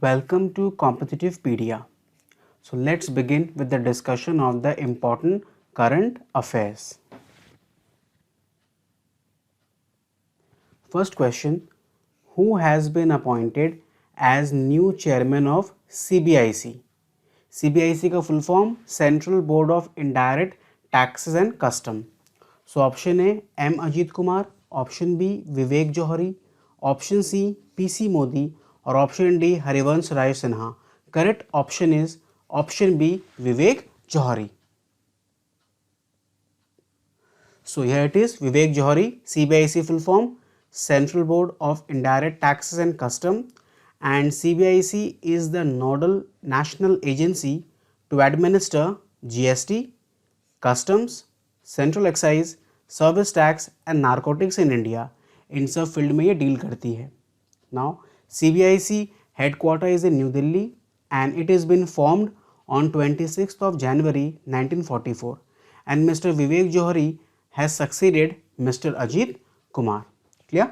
Welcome to Competitivepedia. So let's begin with the discussion of the important current affairs. First question, who has been appointed as new chairman of CBIC? CBIC का full form Central Board of Indirect Taxes and Custom. So option A M Ajit Kumar, option B Vivek Johari, option C PC Modi और option D Harivansh Rai Sinha. Correct option is option B Vivek Johari. So here it is Vivek Johari, CBIC full form Central Board of Indirect Taxes and Custom, and CBIC is the nodal national agency to administer GST, customs, central excise, service tax and narcotics in India. इन सब field में ये deal करती है. Now CBIC headquarter is in New Delhi and it is been formed on 26th of January 1944 and Mr. Vivek Johari has succeeded Mr. Ajit Kumar. Clear?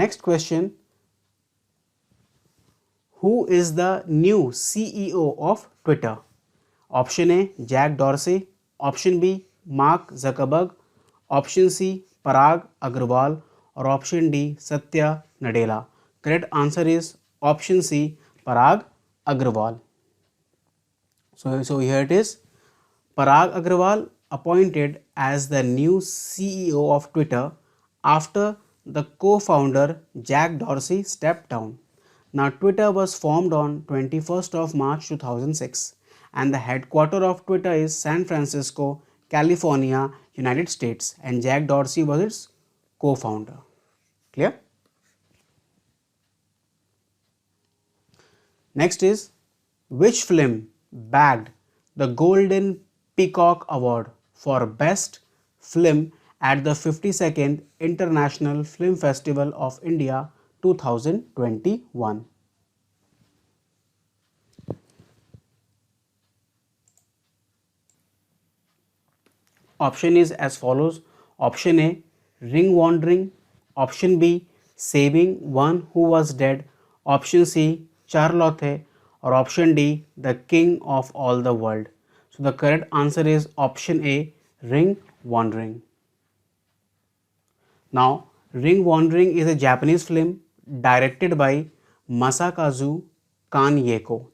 Next question, who is the new CEO of Twitter? Option A Jack Dorsey, option B Mark Zuckerberg, option C Parag Agrawal और option D Satya Nadella. Correct answer is option C Parag Agrawal. So here it is, Parag Agrawal appointed as the new CEO of Twitter after the co-founder Jack Dorsey stepped down. Now Twitter was formed on 21st of March 2006 and the headquarter of Twitter is San Francisco, California, United States, and Jack Dorsey was its co-founder. Clear? Next is, which film bagged the Golden Peacock Award for Best Film at the 52nd International Film Festival of India 2021? Option is as follows. Option A Ring Wandering, option B Saving One Who Was Dead, option C Charlotte or option D The King of All the World. So the correct answer is option A Ring Wandering. Now Ring Wandering is a Japanese film directed by Masakazu Kaneko.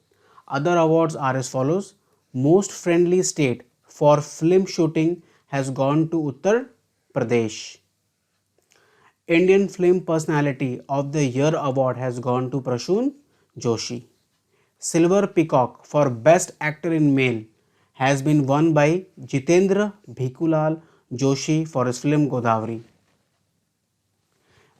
Other awards are as follows. Most Friendly State for film shooting has gone to Uttar Pradesh. Indian Film Personality of the Year award has gone to Prashun Joshi. Silver Peacock for Best Actor in Male has been won by Jitendra Bhikulal Joshi for his film Godavari.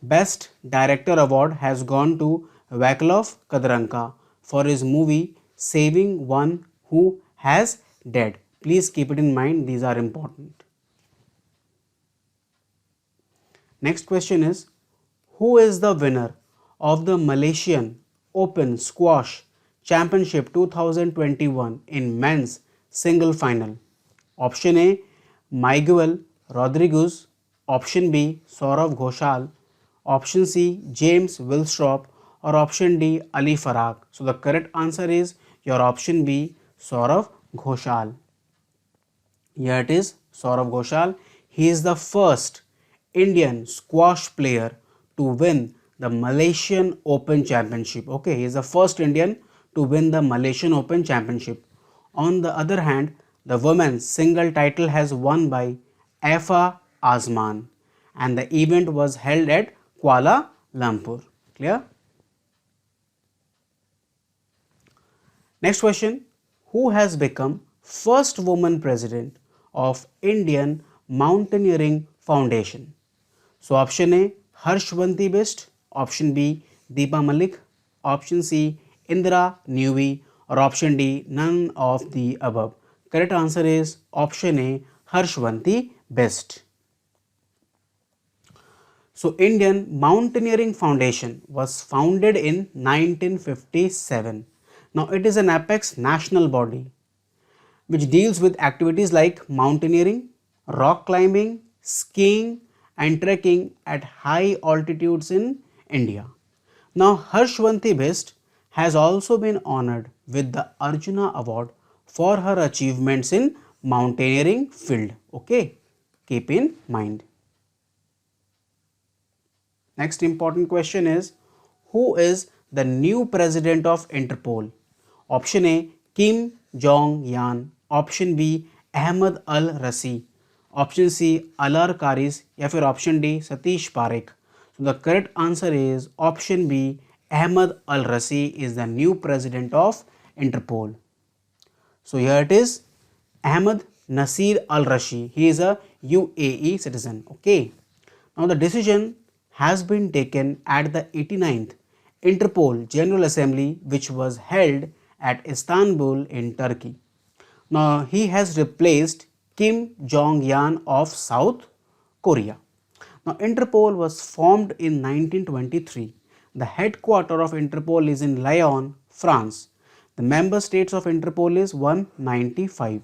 Best Director award has gone to Vaclav Kadranka for his movie Saving One Who Has Dead. Please keep it in mind, these are important. Next question is, who is the winner of the Malaysian Open Squash Championship 2021 in men's single final? Option A Miguel Rodriguez, option B Saurav Ghoshal, option C James Willstrop or option D Ali Farag. So the correct answer is your option B Saurav Ghoshal. Here it is, Saurav Ghoshal. He is the first Indian squash player to win the Malaysian Open Championship. Okay, he is the first Indian to win the Malaysian Open Championship. On the other hand, the women's single title has won by Afa Azman and the event was held at Kuala Lumpur. Clear? Next question, who has become first woman president of Indian Mountaineering Foundation? So option A Harshvanti Bist, option B Deepa Malik, option C Indra Newey or option D none of the above. Correct answer is option A Harshvanti Bist. So Indian Mountaineering Foundation was founded in 1957. Now it is an apex national body which deals with activities like mountaineering, rock climbing, skiing and trekking at high altitudes in India. Now, Harshvanti Bist has also been honored with the Arjuna Award for her achievements in mountaineering field. Okay, keep in mind. Next important question is, who is the new president of Interpol? Option A, Kim Jong Yan. Option B, Ahmed Al Rasi. Option C, Alar Karis. या फिर option D, Satish Parekh. So the correct answer is option B, Ahmed Al Rasi is the new president of Interpol. So here it is, Ahmed Nasir Al Rashi. He is a UAE citizen. Okay. Now the decision has been taken at the 89th Interpol General Assembly, which was held at Istanbul in Turkey. Now he has replaced Kim Jong Yan of South Korea. Now Interpol was formed in 1923. The headquarters of Interpol is in Lyon, France. The member states of Interpol is 195.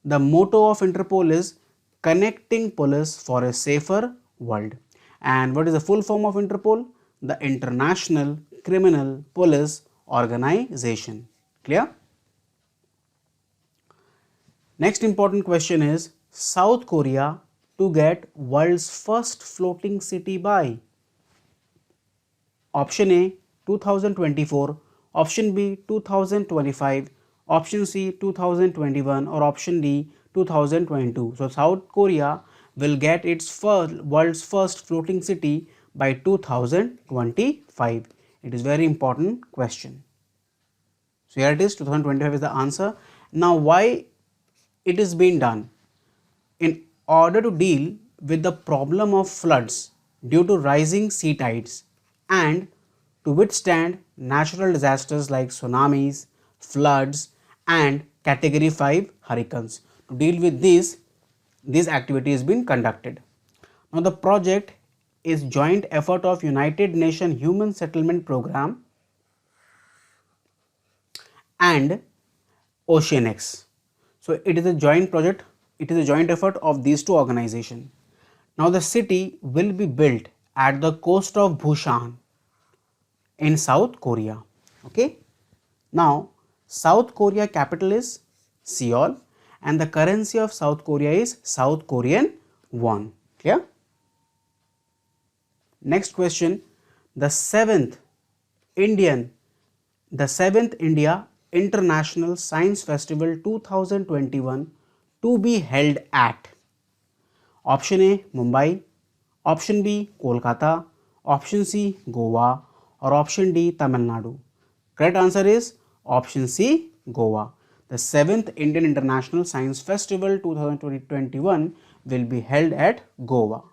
The motto of Interpol is connecting police for a safer world. And what is the full form of Interpol? The International Criminal Police Organization. Clear? Next important question is, South Korea to get world's first floating city by? Option A 2024, option B 2025, option C 2021 or option D 2022. So South Korea will get its world's first floating city by 2025. It is very important question. So here it is, 2025 is the answer. Now why it is being done? In order to deal with the problem of floods due to rising sea tides and to withstand natural disasters like tsunamis, floods and category 5 hurricanes. To deal with this activity is being conducted. Now the project is joint effort of United Nations Human Settlement Program and Oceanix. So it is a joint project, it is a joint effort of these two organizations. Now the city will be built at the coast of Busan in South Korea. Okay. Now South Korea capital is Seoul and the currency of South Korea is South Korean won. Clear? Next question, the 7th India International Science Festival 2021 to be held at? Option A Mumbai, option B Kolkata, option C Goa or option D Tamil Nadu. Correct answer is option C Goa. The 7th Indian International Science Festival 2021 will be held at Goa.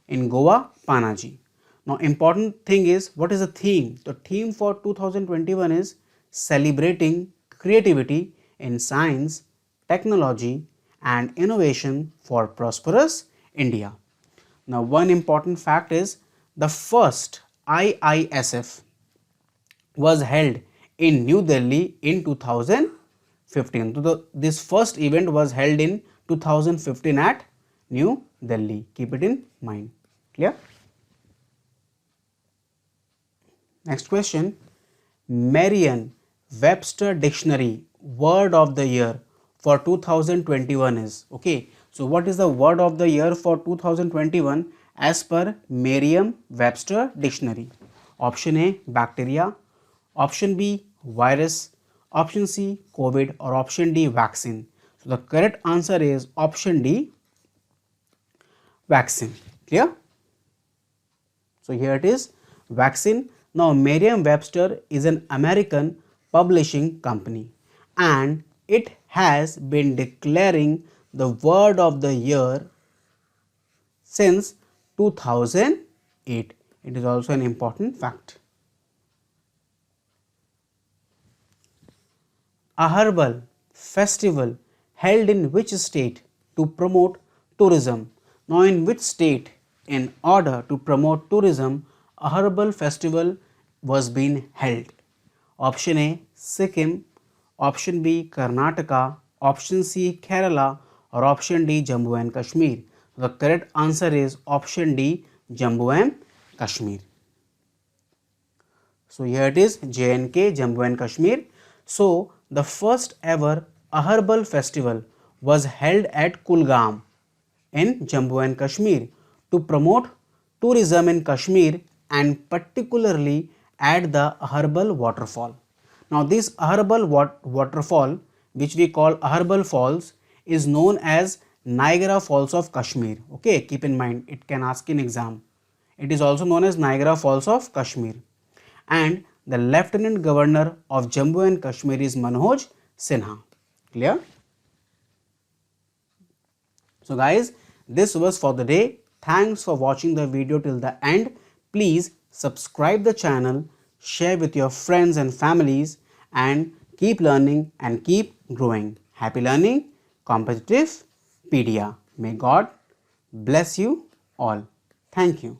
In Goa, Panaji. Now important thing is, what is the theme? The theme for 2021 is celebrating creativity in science, technology and innovation for prosperous India. Now one important fact is, the first IISF was held in New Delhi in 2015. So this first event was held in 2015 at New Delhi. Keep it in mind. Clear? Next question, Merriam-Webster Dictionary word of the year for 2021 is, okay. So what is the word of the year for 2021 as per Merriam-Webster Dictionary? Option A bacteria, option B virus, option C COVID or option D vaccine. So the correct answer is option D vaccine. Clear? So here it is, vaccine. Now Merriam-Webster is an American publishing company and it has been declaring the word of the year since 2008. It is also an important fact. A herbal festival held in which state to promote tourism? Now in which state, in order to promote tourism, a herbal festival was being held? Option A Sikkim, option B Karnataka, option C Kerala or option D Jammu and Kashmir. The correct answer is option D Jammu and Kashmir. So here it is, J&K, Jammu and Kashmir. So the first ever Aharbal festival was held at Kulgam in Jammu and Kashmir to promote tourism in Kashmir and particularly at the Aharbal waterfall. Now this Aharbal waterfall, which we call Aharbal Falls, is known as Niagara Falls of Kashmir. Okay, keep in mind, it can ask in exam. It is also known as Niagara Falls of Kashmir. And the Lieutenant Governor of Jammu and Kashmir is Manoj Sinha. Clear? So guys, this was for the day. Thanks for watching the video till the end. Please subscribe the channel, share with your friends and families, and keep learning and keep growing. Happy learning, Competitive Pedia. May God bless you all. Thank you.